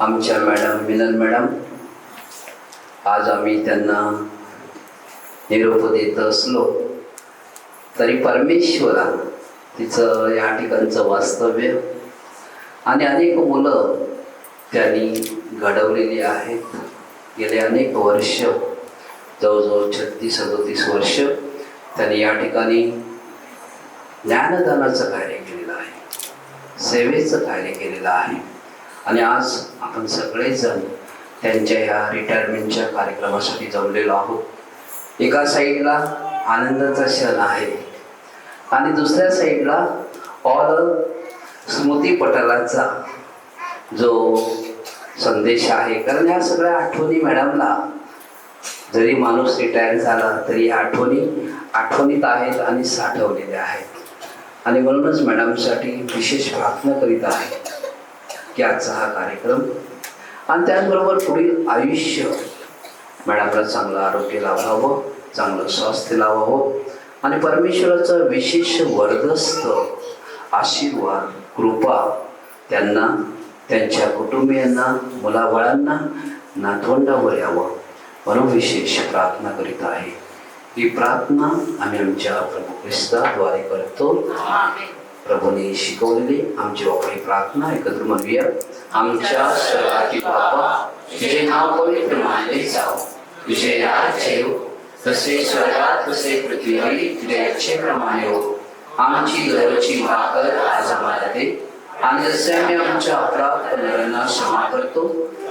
आमच्या मॅडम मिलन मॅडम, आज आम्ही त्यांना निरोप देत असलो तरी परमेश्वरा तिचं या ठिकाणचं वास्तव्य आणि अनेक मुलं त्यांनी घडवलेली आहेत. गेले अनेक वर्ष, जवळजवळ 36-37 वर्ष त्यांनी या ठिकाणी ज्ञानदानाचं कार्य केलेलं आहे, सेवेचं कार्य केलेलं आहे. आणि आज आपण सगळेजण त्यांच्या ह्या रिटायरमेंटच्या कार्यक्रमासाठी जमलेलो आहोत. एका साईडला आनंदाचा क्षण आहे आणि दुसऱ्या साईडला ऑल स्मृतिपटलाचा जो संदेश आहे. कारण ह्या सगळ्या आठवणी मॅडमला, जरी माणूस रिटायर झाला तरी आठवणीत आहेत आणि साठवलेल्या आहेत. आणि म्हणूनच मॅडमसाठी विशेष प्रार्थना करीत आहे की आजचा हा कार्यक्रम आणि त्याचबरोबर पुढील आयुष्य मॅडमला चांगलं आरोग्य लाभावं, चांगलं स्वास्थ्य लाभावं आणि परमेश्वराचा विशेष वरदस्त आशीर्वाद, कृपा त्यांना, त्यांच्या कुटुंबियांना, मुलाबाळांना, नातवंडावर यावं म्हणून विशेष प्रार्थना करीत आहे. ही प्रार्थना आम्ही आमच्या प्रभू ख्रिस्ताद्वारे करतो. प्रभूने शिकवलेली आमची वापरी प्रार्थना एकत्र म्हणूया. आमच्या स्वर्गातील बापा, तुझे नाव पवित्र मानले जावो, तुझे राज्य येवो, जसे स्वर्गात तसे पृथ्वीवर तुझ्या इच्छेप्रमाणे हो. आमची दररोजची भाकर आज आम्हाला दे, आणि जसे आम्ही आमच्या अपराध करणाऱ्यांना क्षमा करतो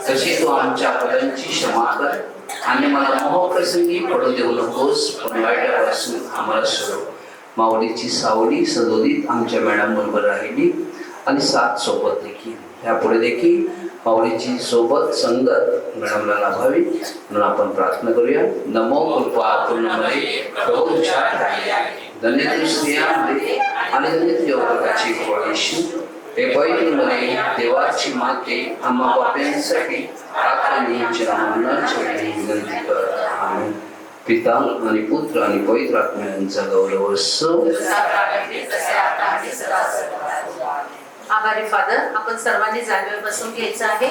तशी तू आमच्या अपराधांची क्षमा कर, आणि मला मोहप्रसंगी पडू देऊ नकोस, पण वाईटापासून आम्हाला सोडव. माऊलीची सावली सदोदित आमच्या मॅडम बरोबर राहिली आणि साथ सोबत देखील यापुढे देखील माऊलीची सोबत संगत मॅडमला लाभावी म्हणून आपण प्रार्थना करूया. नमो कृपा पूर्णमये प्रभू तुझ्या ठाई आहे, धन्य तू स्त्रियांमध्ये आणि धन्य तुझ्या उदराची फळ येशू. हे पवित्रमध्ये देवाची माते आम्हा पाप्यांसाठी आत्मनिच्या मरणाची विनंती कर. आमेन. पिता आणि पुत्र आणि पवित्र आत्म्यांचा गौरव असो. आभारी फादर, आपण सर्वांनी जागेवर बसून घ्यायचं आहे.